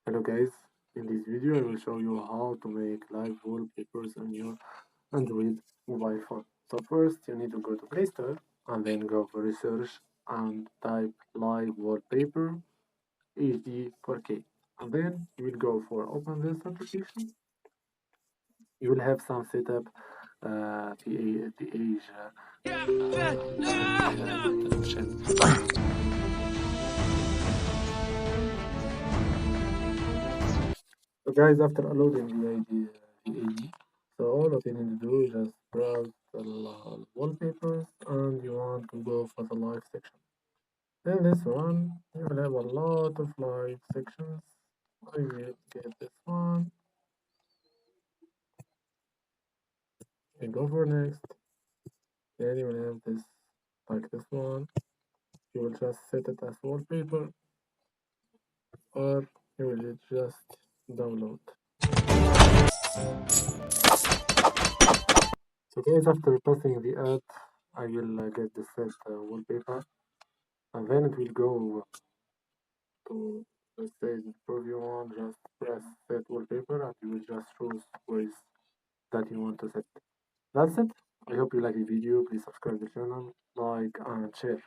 Hello guys, in this video I will show you how to make live wallpapers on your Android mobile phone. So first you need to go to Play Store and then go for research and type live wallpaper HD 4K. And then you will go for open this application. You will have some setup the age So guys, after loading the AD, so all that you need to do is just browse the wallpapers and you want to go for the live section. In this one, you will have a lot of live sections. I will get this one and go for next. Then you will have this like this one. You will just set it as wallpaper or you will just download. So guys, after passing the ad, I will get the set wallpaper and then it will go to let's say the preview one, just press set wallpaper and you will just choose ways that you want to set. That's it. I hope you like the video. Please subscribe the channel, like and share.